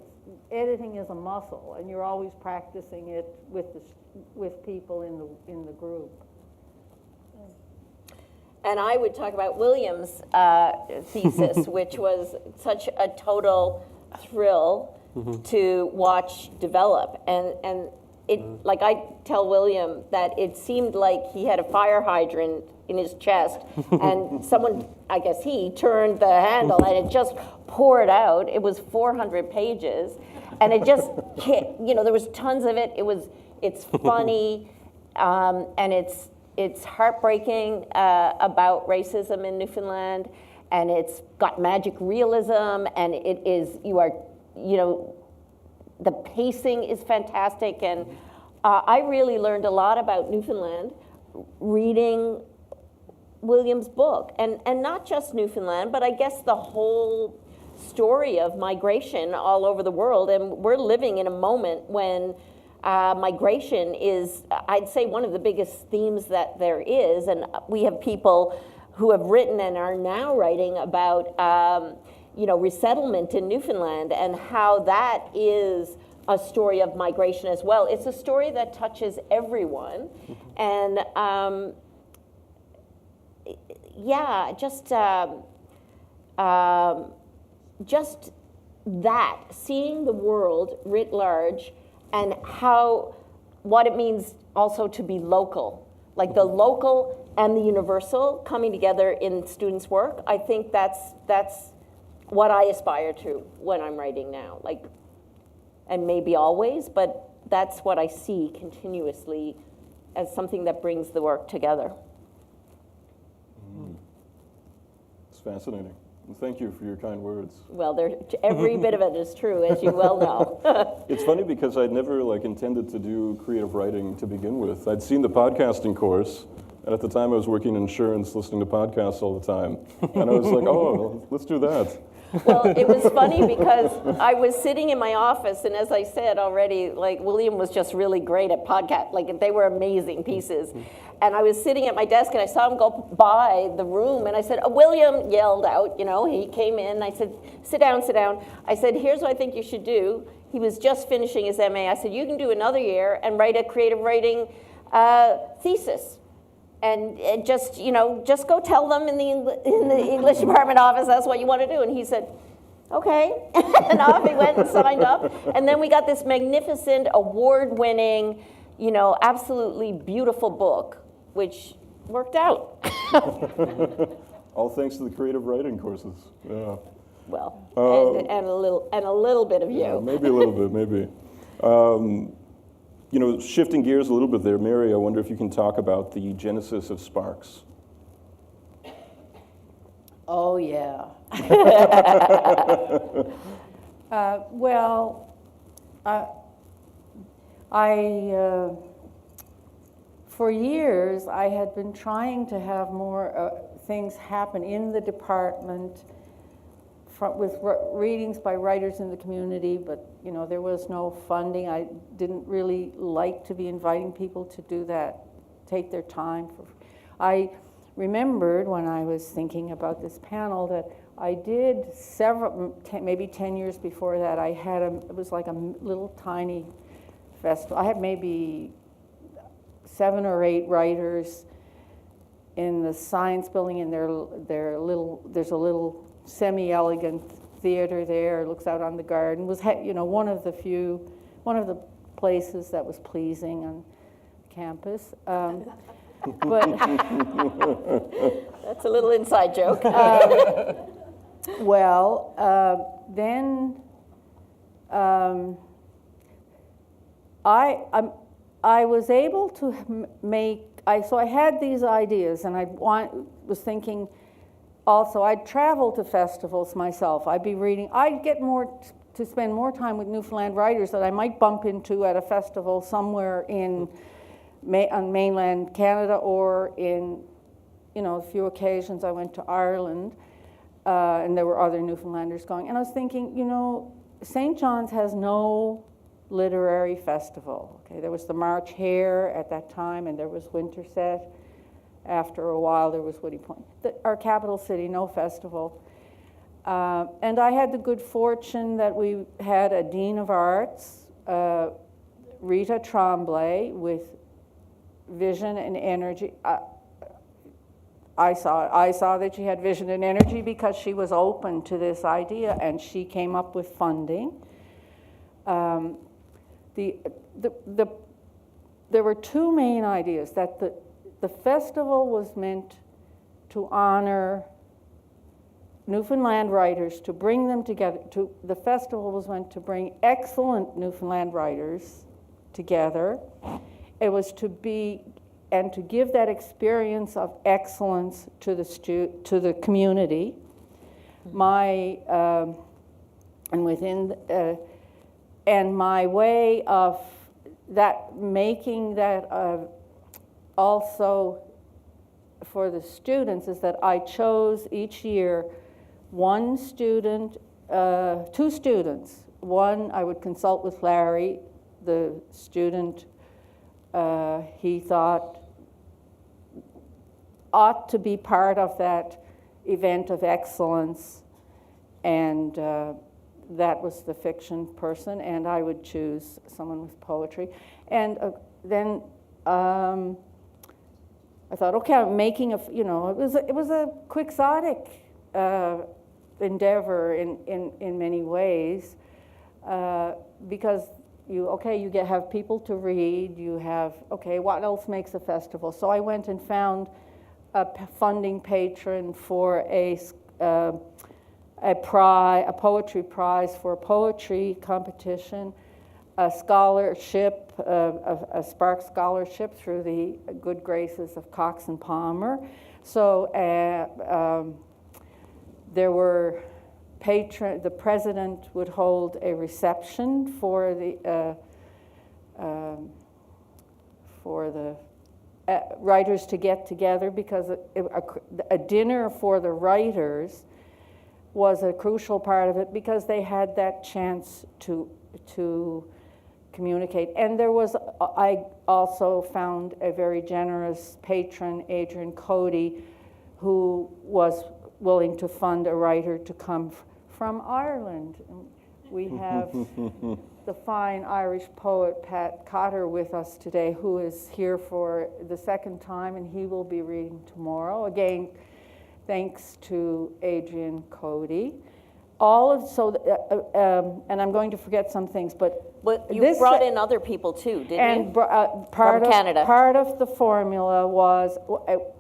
editing is a muscle, and you're always practicing it with people in the group. And I would talk about William's thesis, which was such a total thrill to watch develop. And it, like I tell William that it seemed like he had a fire hydrant in his chest, and someone, I guess he, turned the handle, and it just poured out. It was 400 pages, and it just hit, there was tons of it. It's funny, and it's heartbreaking about racism in Newfoundland, and it's got magic realism, and the pacing is fantastic, and I really learned a lot about Newfoundland reading William's book, and not just Newfoundland, but I guess the whole story of migration all over the world, and we're living in a moment when migration is, I'd say, one of the biggest themes that there is, and we have people who have written and are now writing about resettlement in Newfoundland and how that is a story of migration as well. It's a story that touches everyone, and just that, seeing the world writ large, and what it means also to be local, like the local and the universal coming together in students' work. I think that's what I aspire to when I'm writing now, and maybe always, but that's what I see continuously as something that brings the work together. It's fascinating. Well, thank you for your kind words. Well, every bit of it is true, as you well know. It's funny because I'd never intended to do creative writing to begin with. I'd seen the podcasting course, and at the time I was working in insurance, listening to podcasts all the time. And I was like, well, let's do that. Well, it was funny because I was sitting in my office, and as I said already, William was just really great at podcast. They were amazing pieces. And I was sitting at my desk, and I saw him go by the room, and I said, William yelled out, he came in. I said, sit down. I said, here's what I think you should do. He was just finishing his MA. I said, you can do another year and write a creative writing thesis. And just go tell them in the English department office that's what you want to do. And he said, okay. And off he went and signed up. And then we got this magnificent, award-winning, absolutely beautiful book, which worked out. All thanks to the creative writing courses. Yeah. Well, and a little bit of you. Yeah, maybe a little bit, maybe. Shifting gears a little bit there, Mary, I wonder if you can talk about the genesis of Sparks. Oh, yeah. For years, I had been trying to have more things happen in the department with readings by writers in the community, but there was no funding. I didn't really like to be inviting people to do that, take their time. I remembered when I was thinking about this panel that I did maybe 10 years before that, it was like a little tiny festival. I had maybe 7 or 8 writers in the science building, and there's a little semi-elegant theater there. It looks out on the garden. Was one of the places that was pleasing on campus. But that's a little inside joke. Then I was able to so I had these ideas, and was thinking also I'd travel to festivals myself. I'd be reading. I'd get to spend more time with Newfoundland writers that I might bump into at a festival somewhere on mainland Canada, or in, a few occasions I went to Ireland, and there were other Newfoundlanders going. And I was thinking, St. John's has no literary festival. Okay, there was the March Hare at that time, and there was Winterset. After a while, there was Woody Point. Our capital city, no festival. And I had the good fortune that we had a Dean of Arts, Rita Tremblay, with vision and energy. I saw that she had vision and energy because she was open to this idea, and she came up with funding. There were two main ideas: that the festival was meant to honor Newfoundland writers, to bring them together. The festival was meant to bring excellent Newfoundland writers together. It was to give that experience of excellence to the community. And my way of making that also for the students is that I chose each year one student, two students. One, I would consult with Larry, the student he thought ought to be part of that event of excellence, and that was the fiction person, and I would choose someone with poetry. And then I thought, okay, I'm making it was a quixotic endeavor in many ways, because you have people to read, what else makes a festival? So I went and found a funding patron for a poetry prize for a poetry competition, a scholarship, a Spark scholarship through the good graces of Cox and Palmer. So there were the president would hold a reception for the writers to get together, because a dinner for the writers was a crucial part of it, because they had that chance to communicate. And I also found a very generous patron, Adrian Cody, who was willing to fund a writer to come from Ireland. And we have the fine Irish poet Pat Cotter with us today, who is here for the second time, and he will be reading tomorrow. Again, thanks to Adrian Cody. And I'm going to forget some things, but you brought in other people too, didn't you? From Canada. Part of the formula was,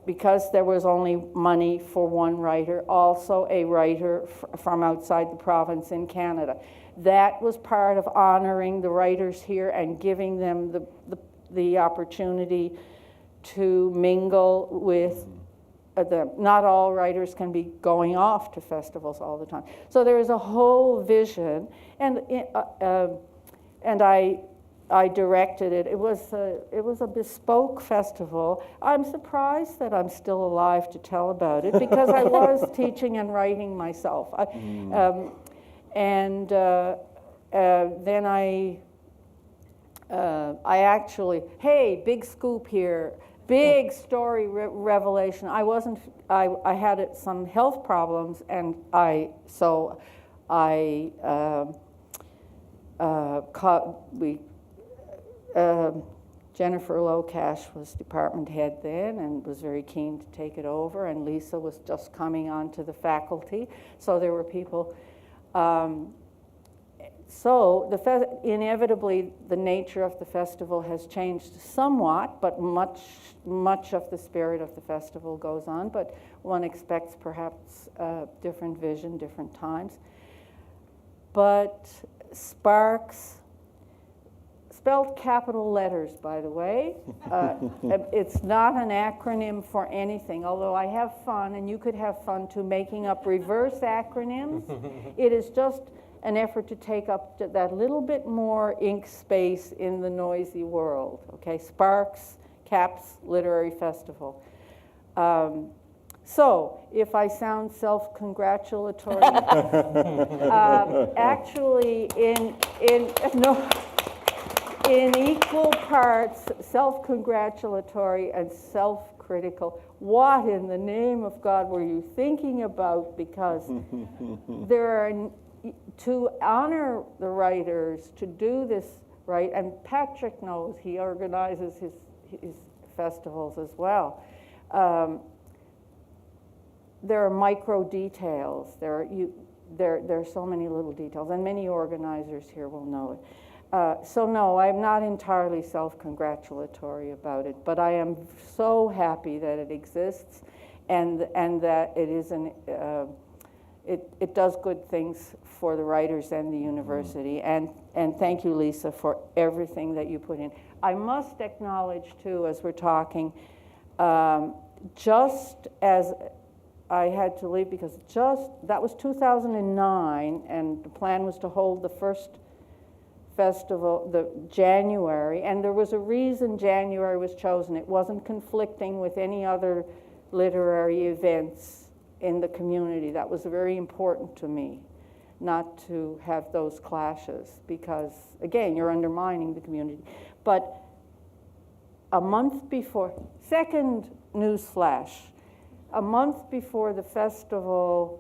because there was only money for one writer, also a writer from outside the province in Canada. That was part of honoring the writers here and giving them the opportunity to mingle with not all writers can be going off to festivals all the time. So there is a whole vision, and I directed it. It was a bespoke festival. I'm surprised that I'm still alive to tell about it, because I was teaching and writing myself. Then I actually, hey, big scoop here. Big story revelation. I had some health problems, and Jennifer Locash was department head then and was very keen to take it over, and Lisa was just coming onto the faculty. So there were people. So inevitably, the nature of the festival has changed somewhat, but much of the spirit of the festival goes on. But one expects perhaps different vision, different times. But Sparks, spelled capital letters, by the way. It's not an acronym for anything, although I have fun, and you could have fun too, making up reverse acronyms. It is just an effort to take up that little bit more ink space in the noisy world. Okay, Sparks, CAPS Literary Festival. So, if I sound self-congratulatory, actually in equal parts self-congratulatory and self-critical. What in the name of God were you thinking about? Because there are, to honor the writers, to do this right, and Patrick knows, he organizes his festivals as well. There are micro details. There are so many little details, and many organizers here will know it. So no, I'm not entirely self-congratulatory about it, but I am so happy that it exists, and that it is it does good things for the writers and the university. And thank you, Lisa, for everything that you put in. I must acknowledge too, as we're talking, just as I had to leave because that was 2009, and the plan was to hold the first festival, the January, and there was a reason January was chosen. It wasn't conflicting with any other literary events in the community. That was very important to me, not to have those clashes, because again, you're undermining the community. But a month before, second news flash, a month before the festival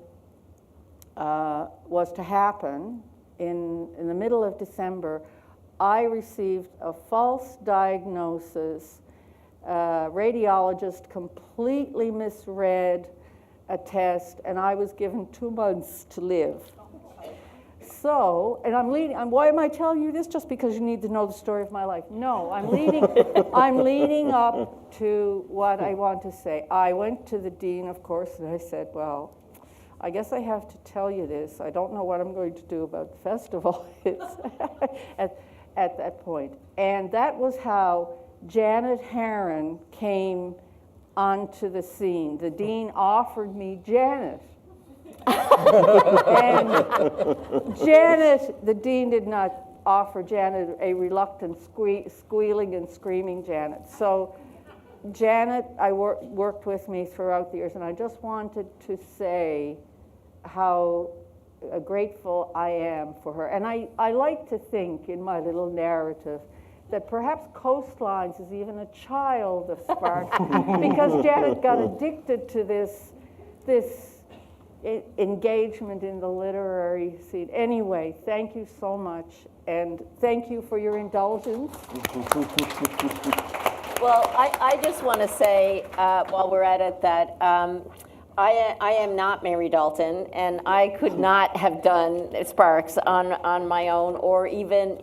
was to happen, in the middle of December, I received a false diagnosis. Radiologist completely misread a test, and I was given 2 months to live. So, and why am I telling you this? Just because you need to know the story of my life? No, I'm leading up to what I want to say. I went to the dean, of course, and I said, well, I guess I have to tell you this. I don't know what I'm going to do about the festival at that point. And that was how Janet Herron came onto the scene. The dean offered me Janet. And Janet, the dean did not offer Janet a reluctant, squealing and screaming Janet. So Janet, worked with me throughout the years, and I just wanted to say how grateful I am for her. And I like to think in my little narrative that perhaps Coastlines is even a child of Sparks, because Janet got addicted to this engagement in the literary scene. Anyway, thank you so much, and thank you for your indulgence. Well, I just want to say, while we're at it, that I am not Mary Dalton, and I could not have done Sparks on my own, or even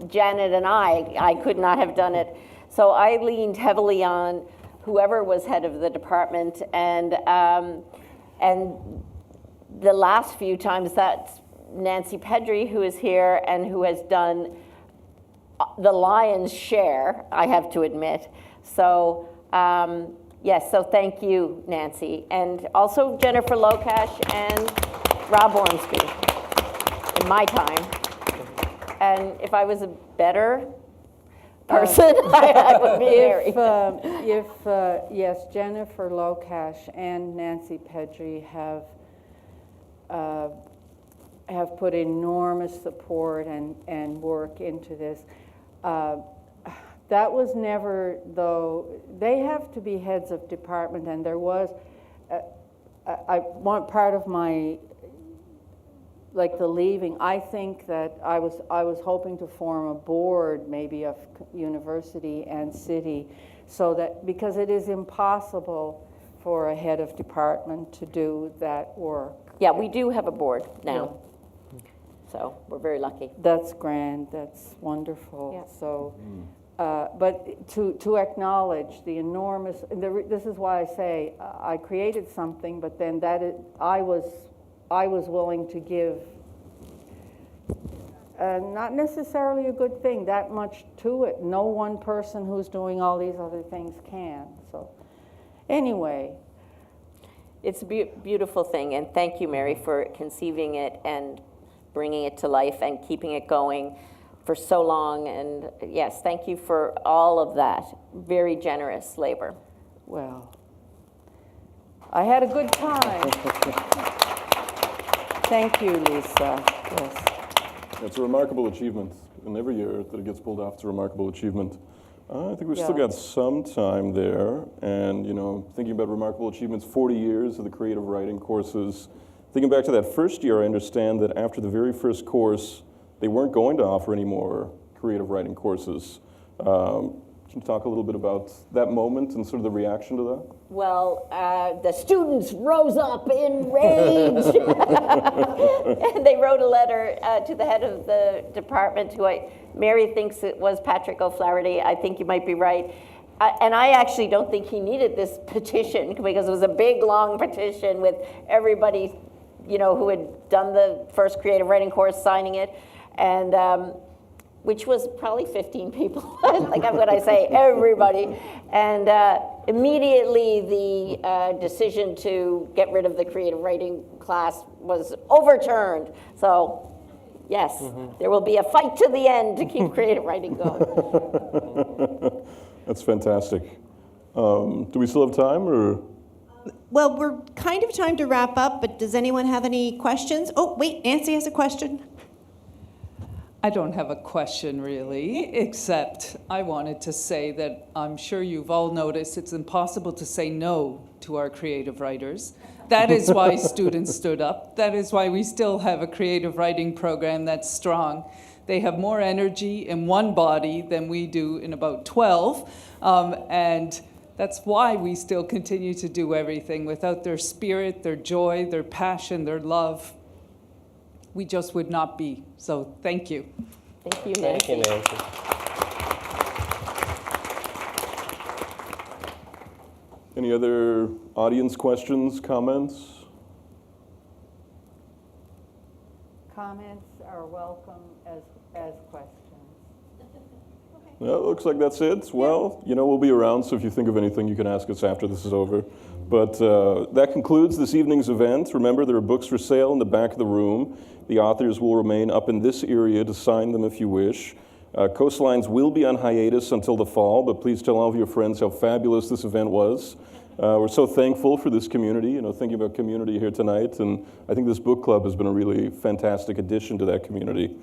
Janet and I could not have done it. So I leaned heavily on whoever was head of the department, and the last few times that's Nancy Pedri, who is here and who has done the lion's share, I have to admit. So. Yes, so thank you, Nancy. And also Jennifer Lokash and Rob Ormsby in my time. And if I was a better person, I would be Mary. Yes, Jennifer Lokash and Nancy Pedri have put enormous support and work into this. That was never, though, they have to be heads of department, and there was, part of my, like the leaving, I think that I was hoping to form a board maybe of university and city, so that, because it is impossible for a head of department to do that work. Yeah, we do have a board now. Yeah. So we're very lucky. That's grand, that's wonderful. Yeah. So. But to acknowledge the enormous, this is why I say I created something, but then I was willing to give not necessarily a good thing, that much to it. No one person who's doing all these other things can. So anyway. It's a beautiful thing, and thank you, Mary, for conceiving it and bringing it to life and keeping it going for so long. And yes, thank you for all of that. Very generous labor. Well, I had a good time. Thank you, Lisa. Yes. It's a remarkable achievement, and every year that it gets pulled off, it's a remarkable achievement. I think we've still got some time there, and thinking about remarkable achievements, 40 years of the creative writing courses. Thinking back to that first year, I understand that after the very first course, they weren't going to offer any more creative writing courses. Can you talk a little bit about that moment and sort of the reaction to that? Well, the students rose up in rage. And they wrote a letter to the head of the department, Mary thinks it was Patrick O'Flaherty. I think you might be right. And I actually don't think he needed this petition, because it was a big, long petition with everybody, who had done the first creative writing course signing it. And which was probably 15 people, like when I say everybody. And immediately the decision to get rid of the creative writing class was overturned. So yes, there will be a fight to the end to keep creative writing going. That's fantastic. Do we still have time, or? Well, we're kind of time to wrap up, but does anyone have any questions? Oh, wait, Nancy has a question. I don't have a question really, except I wanted to say that I'm sure you've all noticed it's impossible to say no to our creative writers. That is why students stood up. That is why we still have a creative writing program that's strong. They have more energy in one body than we do in about 12. And that's why we still continue to do everything. Without their spirit, their joy, their passion, their love, we just would not be. So thank you. Thank you, Nancy. Thank you, Nancy. Any other audience questions, comments? Comments are welcome as questions. No, it looks like that's it. Well, we'll be around, so if you think of anything, you can ask us after this is over. But that concludes this evening's event. Remember, there are books for sale in the back of the room. The authors will remain up in this area to sign them if you wish. Coastlines will be on hiatus until the fall, but please tell all of your friends how fabulous this event was. We're so thankful for this community, thinking about community here tonight, and I think this book club has been a really fantastic addition to that community.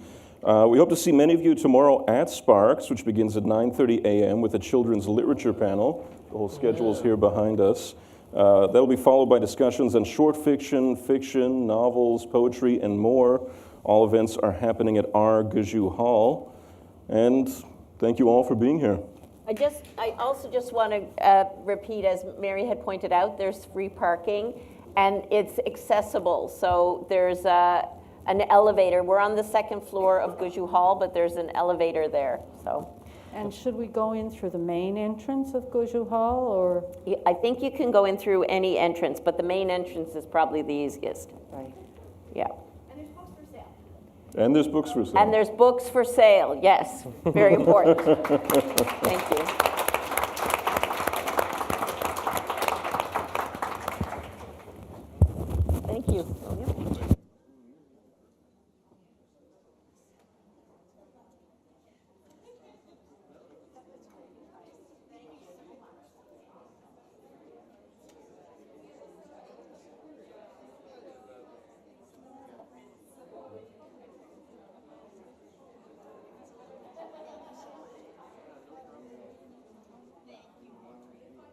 We hope to see many of you tomorrow at Sparks, which begins at 9:30 a.m. with a children's literature panel. The whole schedule is here behind us. That'll be followed by discussions on short fiction, fiction, novels, poetry, and more. All events are happening at our Gajou Hall. And thank you all for being here. I also just want to repeat, as Mary had pointed out, there's free parking, and it's accessible. So there's an elevator. We're on the second floor of Gajou Hall, but there's an elevator there. So. And should we go in through the main entrance of Gajou Hall, or? I think you can go in through any entrance, but the main entrance is probably the easiest. Right. Yeah. And there's books for sale. And there's books for sale. And there's books for sale, yes. Very important. Thank you.